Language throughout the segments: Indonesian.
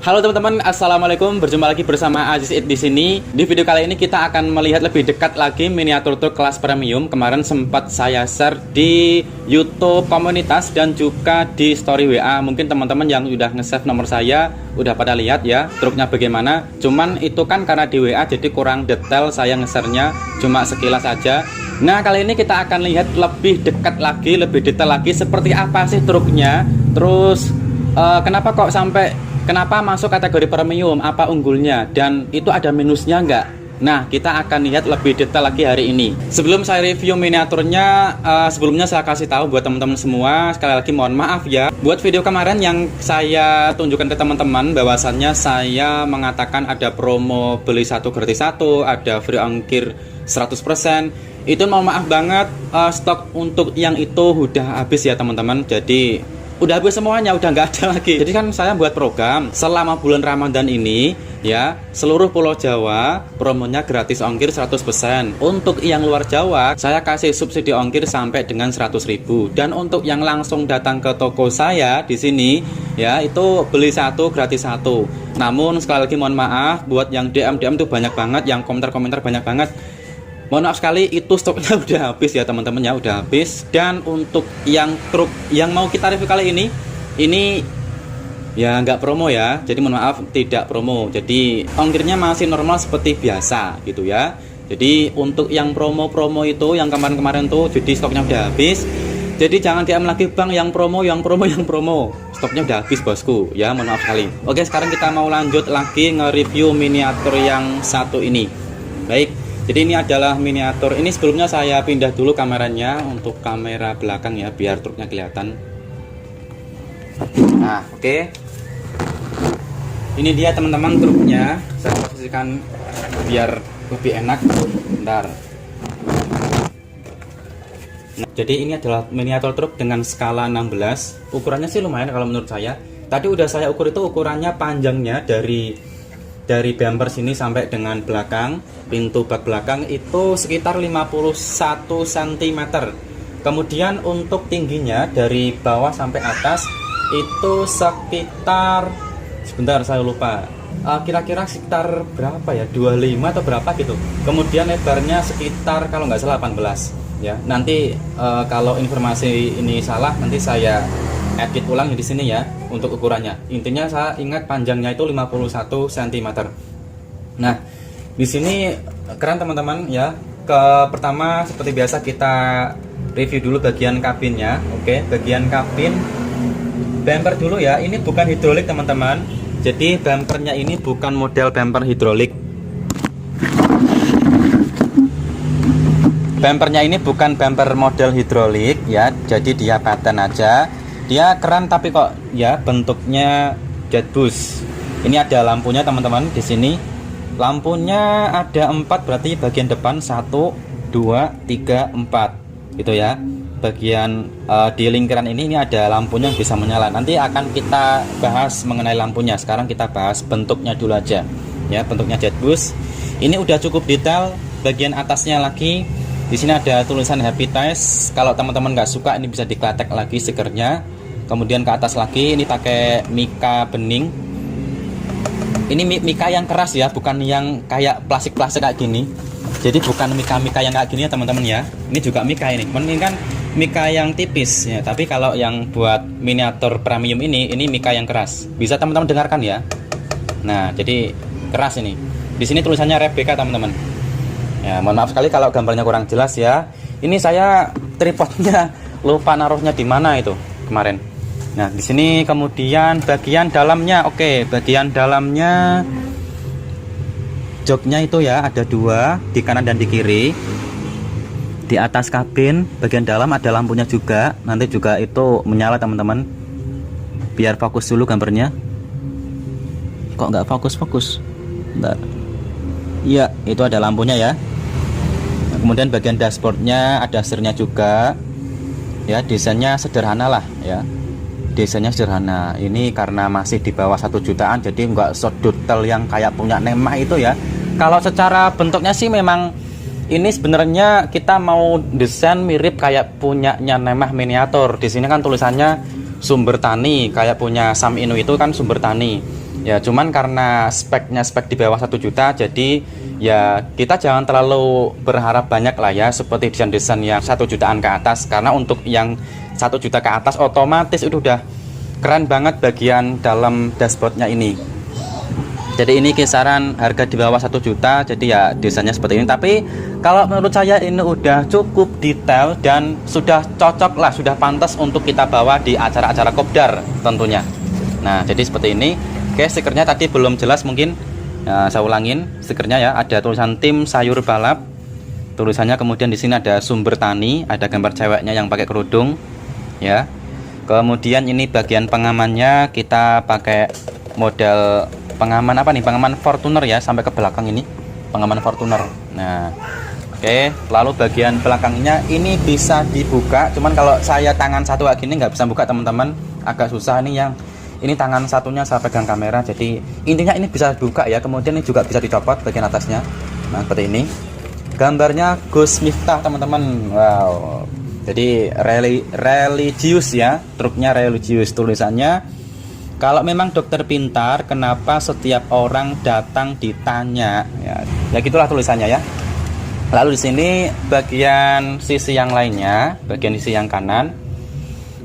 Halo teman-teman, assalamualaikum. Berjumpa lagi bersama Aziz It di sini. Di video kali ini kita akan melihat lebih dekat lagi miniatur truk kelas premium. Kemarin sempat saya share di YouTube komunitas dan juga di story WA. Mungkin teman-teman yang udah nge-save nomor saya udah pada lihat ya truknya bagaimana. Cuman itu kan karena di WA jadi kurang detail saya nge-share-nya, cuma sekilas saja. Nah, kali ini kita akan lihat lebih dekat lagi, lebih detail lagi seperti apa sih truknya. Terus kenapa masuk kategori premium, apa unggulnya, dan itu ada minusnya nggak? Nah, kita akan lihat lebih detail lagi hari ini. Sebelum saya review miniaturnya, sebelumnya saya kasih tahu buat teman-teman semua, sekali lagi mohon maaf ya. Buat video kemarin yang saya tunjukkan ke teman-teman, bahwasannya saya mengatakan ada promo beli satu gratis satu, ada free ongkir 100%. Itu mohon maaf banget, stok untuk yang itu udah habis ya teman-teman. Jadi udah habis semuanya, udah nggak ada lagi. Jadi kan saya buat program selama bulan Ramadan ini ya, seluruh Pulau Jawa promonya gratis ongkir 100%. Untuk yang luar Jawa saya kasih subsidi ongkir sampai dengan 100.000. Dan untuk yang langsung datang ke toko saya di sini ya, itu beli satu gratis satu. Namun sekali lagi mohon maaf, buat yang DM itu banyak banget, yang komentar banyak banget. Mohon maaf sekali, itu stoknya udah habis ya teman-teman ya, udah habis. Dan untuk yang truk yang mau kita review kali ini ya nggak promo ya, jadi mohon maaf tidak promo. Jadi ongkirnya masih normal seperti biasa gitu ya. Jadi untuk yang promo-promo itu, yang kemarin-kemarin tuh, jadi stoknya udah habis. Jadi jangan DM lagi bang, yang promo. Stoknya udah habis bosku ya, mohon maaf sekali. Oke, sekarang kita mau lanjut lagi nge-review miniatur yang satu ini. Baik. Jadi ini adalah miniatur. Ini sebelumnya saya pindah dulu kameranya untuk kamera belakang ya, biar truknya kelihatan. Nah, oke. Ini dia teman-teman truknya. Saya posisikan biar lebih enak. Bentar. Nah, jadi ini adalah miniatur truk dengan skala 16. Ukurannya sih lumayan kalau menurut saya. Tadi udah saya ukur, itu ukurannya panjangnya dari bumper sini sampai dengan belakang, pintu bak belakang itu sekitar 51 cm. Kemudian untuk tingginya dari bawah sampai atas itu sekitar, sebentar saya lupa, kira-kira sekitar berapa ya, 25 atau berapa gitu. Kemudian lebarnya sekitar kalau nggak salah 18 ya. Nanti kalau informasi ini salah nanti saya edit ulang di sini ya untuk ukurannya. Intinya saya ingat panjangnya itu 51 cm. Nah, di sini keren teman-teman ya. Pertama seperti biasa kita review dulu bagian kabinnya. Oke, bagian kabin bumper dulu ya. Ini bukan hidrolik teman-teman. Jadi bumpernya ini bukan model bumper hidrolik. Bumpernya ini bukan bumper model hidrolik ya. Jadi dia paten aja. Dia keren tapi kok ya bentuknya jetbus. Ini ada lampunya teman-teman di sini. Lampunya ada 4, berarti bagian depan 1, 2, 3, 4 gitu ya. Bagian di lingkaran ini ada lampunya yang bisa menyala. Nanti akan kita bahas mengenai lampunya. Sekarang kita bahas bentuknya dulu aja. Ya, bentuknya jetbus. Ini udah cukup detail. Bagian atasnya lagi di sini ada tulisan Happy Test. Kalau teman-teman nggak suka, ini bisa dikletek lagi stikernya. Kemudian ke atas lagi ini pakai mika bening. Ini mika yang keras ya, bukan yang kayak plastik-plastik kayak gini. Jadi bukan mika yang kayak gini ya teman-teman ya. Ini juga mika ini. Ini kan mika yang tipis ya, tapi kalau yang buat miniatur premium ini mika yang keras. Bisa teman-teman dengarkan ya. Nah, jadi keras ini. Di sini tulisannya Rebecca teman-teman. Ya, mohon maaf sekali kalau gambarnya kurang jelas ya. Ini saya tripodnya lupa naruhnya di mana itu kemarin. Nah, di sini kemudian bagian dalamnya, oke, bagian dalamnya joknya itu ya ada 2 di kanan dan di kiri. Di atas kabin bagian dalam ada lampunya juga. Nanti juga itu menyala teman-teman. Biar fokus dulu gambarnya. Kok nggak fokus? Bentar. Iya, itu ada lampunya ya. Nah, kemudian bagian dashboardnya ada setirnya juga. Ya, desainnya sederhana lah ya. Desainnya sederhana. Ini karena masih di bawah 1 jutaan, jadi nggak sedetail yang kayak punya Nemah itu ya. Kalau secara bentuknya sih memang ini sebenarnya kita mau desain mirip kayak punyanya Nemah miniatur. Di sini kan tulisannya sumber tani, kayak punya Sam Inu itu kan sumber tani Ya cuman karena speknya spek di bawah 1 juta, jadi ya kita jangan terlalu berharap banyak lah ya seperti desain-desain yang 1 jutaan ke atas, karena untuk yang 1 juta ke atas otomatis itu udah keren banget bagian dalam dashboardnya ini. Jadi ini kisaran harga di bawah 1 juta, jadi ya desainnya seperti ini. Tapi kalau menurut saya ini udah cukup detail dan sudah cocok lah, sudah pantas untuk kita bawa di acara-acara kopdar tentunya. Nah jadi seperti ini. Oke, stikernya tadi belum jelas mungkin. Nah, saya ulangin stikernya ya. Ada tulisan tim sayur balap. Tulisannya, kemudian di sini ada sumber tani, ada gambar ceweknya yang pakai kerudung, ya. Kemudian ini bagian pengamannya kita pakai model pengaman apa nih? Pengaman Fortuner ya, sampai ke belakang ini. Pengaman Fortuner. Nah, oke. Lalu bagian belakangnya ini bisa dibuka. Cuman kalau saya tangan satu kayak gini nggak bisa buka teman-teman. Agak susah nih yang ini tangan satunya saya pegang kamera, jadi intinya ini bisa buka ya. Kemudian ini juga bisa dicopot bagian atasnya. Nah seperti ini. Gambarnya Gus Miftah teman-teman. Wow. Jadi religius ya, truknya religius. Tulisannya, kalau memang dokter pintar, kenapa setiap orang datang ditanya? Ya gitulah tulisannya ya. Lalu di sini bagian sisi yang lainnya, bagian sisi yang kanan.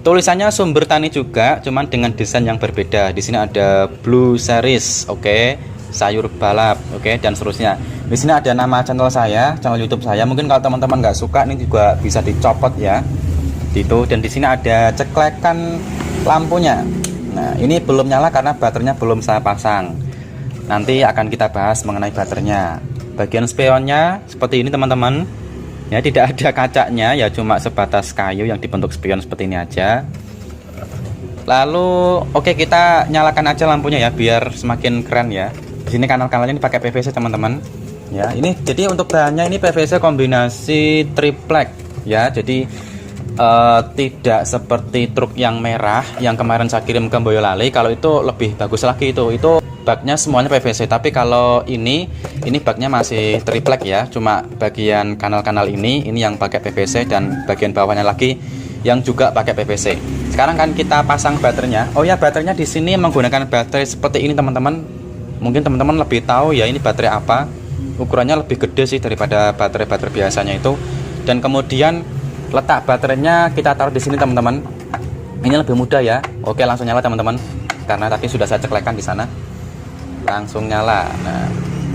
Tulisannya sumber tani juga, cuman dengan desain yang berbeda. Di sini ada Blue Series, oke, sayur balap, oke, dan seterusnya. Di sini ada nama channel saya, channel YouTube saya. Mungkin kalau teman-teman nggak suka, ini juga bisa dicopot ya, gitu. Dan di sini ada ceklekan lampunya. Nah, ini belum nyala karena baterainya belum saya pasang. Nanti akan kita bahas mengenai baterainya. Bagian spionnya seperti ini teman-teman. Ya, tidak ada kacanya ya, cuma sebatas kayu yang dibentuk spion seperti ini aja. Lalu oke, kita nyalakan aja lampunya ya biar semakin keren ya. Di sini kanal-kanalnya ini pakai PVC teman-teman. Ya, ini jadi untuk bahannya ini PVC kombinasi triplek ya. Jadi tidak seperti truk yang merah yang kemarin saya kirim ke Boyolali. Kalau itu lebih bagus lagi, itu baknya semuanya PVC. Tapi kalau ini baknya masih triplek ya, cuma bagian kanal-kanal ini yang pakai PVC, dan bagian bawahnya lagi yang juga pakai PVC. Sekarang kan kita pasang baterainya. Oh ya, baterainya di sini menggunakan baterai seperti ini teman-teman. Mungkin teman-teman lebih tahu ya ini baterai apa. Ukurannya lebih gede sih daripada baterai-baterai biasanya itu. Dan kemudian letak baterainya kita taruh di sini teman-teman. Ini lebih mudah ya. Oke, langsung nyala teman-teman. Karena tadi sudah saya ceklekan di sana. Langsung nyala. Nah,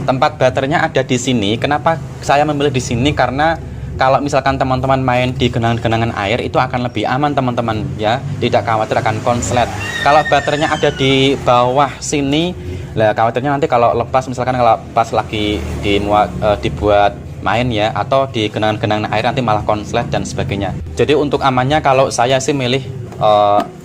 tempat baterainya ada di sini. Kenapa saya memilih di sini? Karena kalau misalkan teman-teman main di genangan-genangan air itu akan lebih aman teman-teman ya. Tidak khawatir akan konslet. Kalau baterainya ada di bawah sini, lah khawatirnya nanti kalau lepas, misalkan kalau pas lagi dibuat main ya, atau di genangan-genangan air nanti malah konslet dan sebagainya. Jadi untuk amannya kalau saya sih milih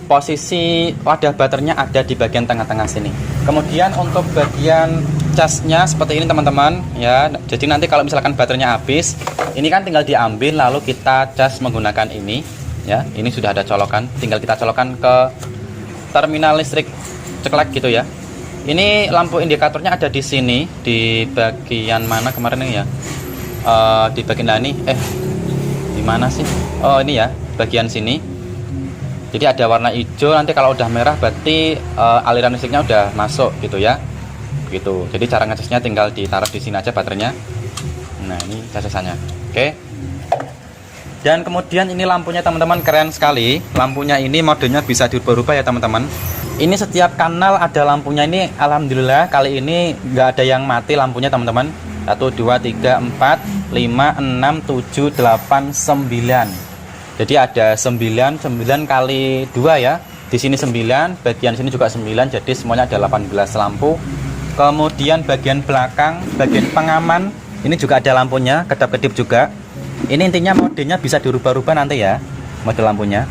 posisi wadah baterainya ada di bagian tengah-tengah sini. Kemudian untuk bagian casnya seperti ini teman-teman ya. Jadi nanti kalau misalkan baterainya habis, ini kan tinggal diambil lalu kita cas menggunakan ini ya. Ini sudah ada colokan, tinggal kita colokan ke terminal listrik ceklek gitu ya. Ini lampu indikatornya ada di sini, di bagian mana kemarin ini ya? Di bagian ini di mana sih? Oh ini ya, bagian sini. Jadi ada warna hijau, nanti kalau udah merah berarti aliran listriknya udah masuk gitu ya. Gitu. Jadi cara ngecasnya tinggal ditaruh di sini aja baterainya. Nah, ini casesannya. Oke. Dan kemudian ini lampunya teman-teman keren sekali. Lampunya ini modenya bisa diubah-ubah ya teman-teman. Ini setiap kanal ada lampunya ini. Alhamdulillah kali ini nggak ada yang mati lampunya teman-teman. 1, 2, 3, 4, 5, 6, 7, 8, 9. Jadi ada 9 kali 2 ya. Di sini 9, bagian sini juga 9, jadi semuanya ada 18 lampu. Kemudian bagian belakang, bagian pengaman, ini juga ada lampunya, kedap-kedip juga. Ini intinya modenya bisa dirubah-rubah nanti ya, model lampunya.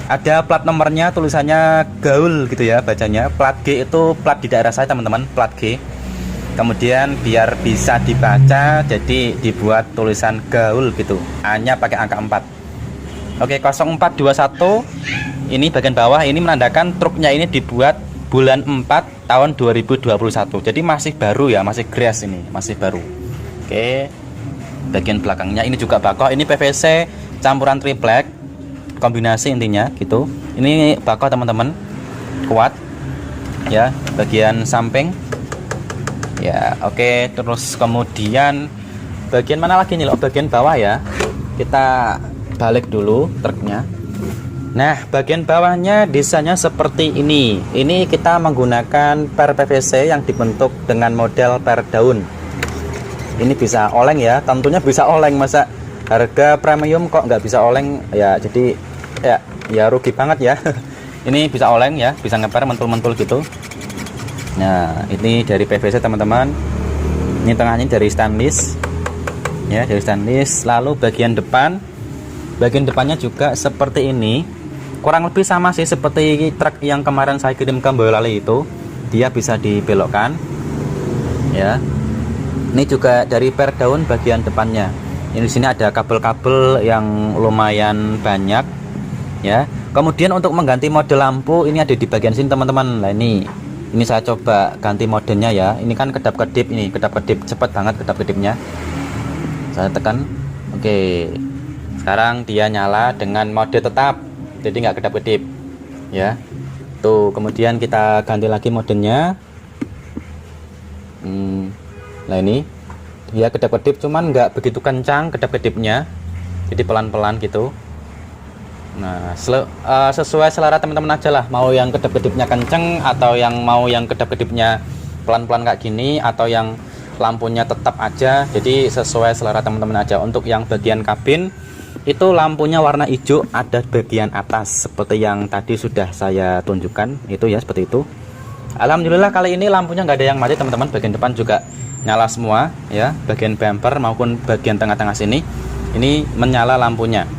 Ada plat nomornya, tulisannya gaul gitu ya bacanya. Plat G itu plat di daerah saya teman-teman, plat G. Kemudian biar bisa dibaca, jadi dibuat tulisan gaul gitu. A-nya pakai angka 4. Oke, 0421. Ini bagian bawah, ini menandakan truknya ini dibuat bulan 4 tahun 2021. Jadi masih baru ya, masih grass ini, masih baru. Oke. Bagian belakangnya ini juga bako, ini PVC campuran triplek, kombinasi intinya gitu. Ini bako teman-teman, kuat. ya, bagian samping. Ya, oke. Terus kemudian bagian mana lagi nih loh? Bagian bawah ya. Kita balik dulu truknya. Nah, bagian bawahnya desainnya seperti ini. Ini kita menggunakan per PVC yang dibentuk dengan model per daun. Ini bisa oleng ya, tentunya bisa oleng. Masa harga premium kok nggak bisa oleng ya? Jadi ya rugi banget ya. Ini bisa oleng ya, bisa ngeper mentul-mentul gitu. Nah, ini dari PVC teman-teman. Ini tengahnya dari stainless. Ya, dari stainless. Lalu bagian depannya juga seperti ini. Kurang lebih sama sih seperti truk yang kemarin saya kirim ke Boyolali itu. Dia bisa dibelokkan. Ya. Ini juga dari per daun bagian depannya. Ini di sini ada kabel-kabel yang lumayan banyak. Ya. Kemudian untuk mengganti mode lampu ini ada di bagian sini teman-teman. Nah, ini saya coba ganti modenya ya. Ini kan kedap-kedip, ini kedap-kedip, cepat banget kedap-kedipnya. Saya tekan. Oke. Sekarang dia nyala dengan mode tetap. Jadi nggak kedap-kedip ya. Tuh, kemudian kita ganti lagi modenya. Nah, ini dia kedap-kedip, cuman nggak begitu kencang kedap-kedipnya, jadi pelan-pelan gitu. Nah, sesuai selera teman-teman aja lah, mau yang kedap-kedipnya kenceng atau yang mau yang kedap-kedipnya pelan-pelan kayak gini, atau yang lampunya tetap aja. Jadi sesuai selera teman-teman aja. Untuk yang bagian kabin itu lampunya warna hijau, ada bagian atas seperti yang tadi sudah saya tunjukkan itu ya, seperti itu. Alhamdulillah kali ini lampunya nggak ada yang mati teman-teman. Bagian depan juga nyala semua ya, bagian bumper maupun bagian tengah-tengah sini ini menyala lampunya.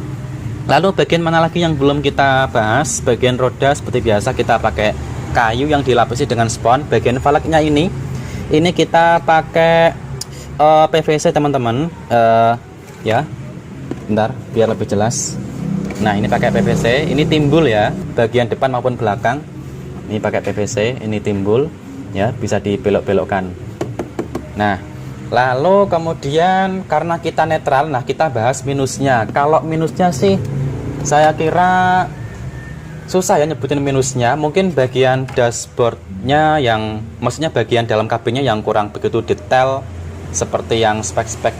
Lalu bagian mana lagi yang belum kita bahas? Bagian roda seperti biasa kita pakai kayu yang dilapisi dengan spons. Bagian velgnya ini kita pakai PVC teman-teman. Ya, bentar biar lebih jelas. Nah, ini pakai PVC, ini timbul ya, bagian depan maupun belakang. Ini pakai PVC, ini timbul ya, bisa dibelok-belokkan. Nah, lalu kemudian karena kita netral, nah kita bahas minusnya. Kalau minusnya sih saya kira susah ya nyebutin minusnya. Mungkin bagian dashboardnya yang, maksudnya bagian dalam kabinnya yang kurang begitu detail seperti yang spek-spek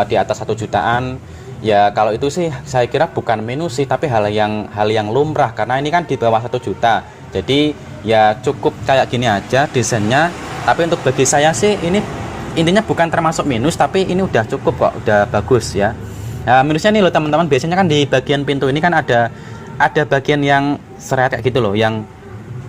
di atas 1 jutaan. Ya kalau itu sih saya kira bukan minus sih, tapi hal yang lumrah, karena ini kan di bawah 1 juta. Jadi ya cukup kayak gini aja desainnya. Tapi untuk bagi saya sih ini intinya bukan termasuk minus, tapi ini udah cukup kok, udah bagus ya. Nah, minusnya nih loh teman-teman, biasanya kan di bagian pintu ini kan ada bagian yang seret kayak gitu loh, yang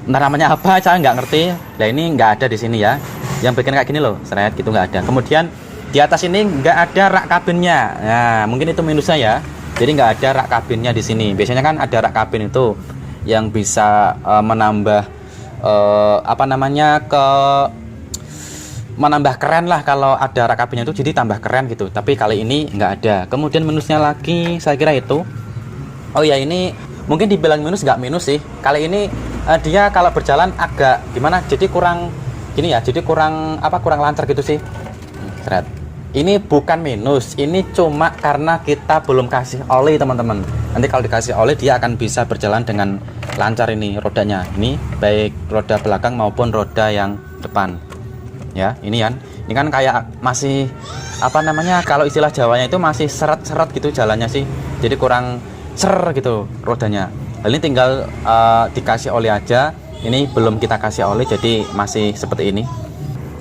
namanya apa saya nggak ngerti. Nah, ini nggak ada di sini ya, yang bagian kayak gini loh, seret gitu nggak ada. Kemudian di atas ini nggak ada rak kabinnya. Nah, mungkin itu minusnya ya. Jadi nggak ada rak kabinnya di sini. Biasanya kan ada rak kabin itu yang bisa menambah menambah keren lah kalau ada rak kabinnya itu, jadi tambah keren gitu. Tapi kali ini nggak ada. Kemudian minusnya lagi saya kira itu, oh ya ini mungkin dibilang minus, nggak minus sih. Kali ini dia kalau berjalan agak gimana, jadi kurang gini ya, jadi kurang lancar gitu sih. Ini bukan minus, ini cuma karena kita belum kasih oli teman-teman. Nanti kalau dikasih oli dia akan bisa berjalan dengan lancar ini rodanya. Ini baik roda belakang maupun roda yang depan. Ya, ini kan kayak masih kalau istilah Jawanya itu masih seret-seret gitu jalannya sih. Jadi kurang cer gitu rodanya. Ini tinggal dikasih oli aja. Ini belum kita kasih oli, jadi masih seperti ini.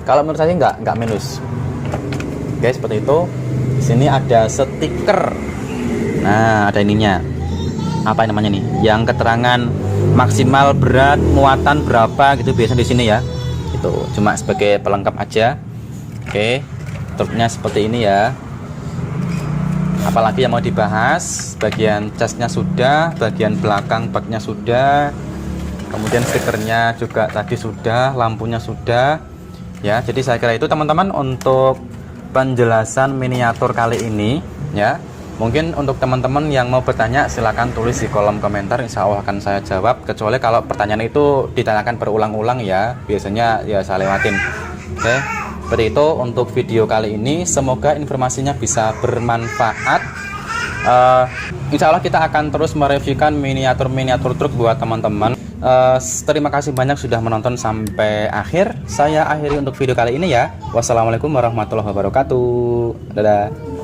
Kalau menurut saya nggak minus. Oke, seperti itu. Di sini ada stiker. Nah, ada ininya. Apa namanya nih? Yang keterangan maksimal berat muatan berapa gitu biasa di sini ya. Itu cuma sebagai pelengkap aja. Oke, truknya seperti ini ya. Apalagi yang mau dibahas? Bagian casnya sudah, bagian belakang baknya sudah, kemudian stikernya juga tadi sudah, lampunya sudah ya. Jadi saya kira itu teman-teman untuk penjelasan miniatur kali ini ya. Mungkin untuk teman-teman yang mau bertanya silahkan tulis di kolom komentar, insya Allah akan saya jawab, kecuali kalau pertanyaan itu ditanyakan berulang-ulang ya, biasanya ya saya lewatin. Oke, seperti itu untuk video kali ini. Semoga informasinya bisa bermanfaat. Insya Allah kita akan terus mereviewkan miniatur-miniatur truk buat teman-teman. Terima kasih banyak sudah menonton sampai akhir. Saya akhiri untuk video kali ini ya. Wassalamualaikum warahmatullahi wabarakatuh. Dadah.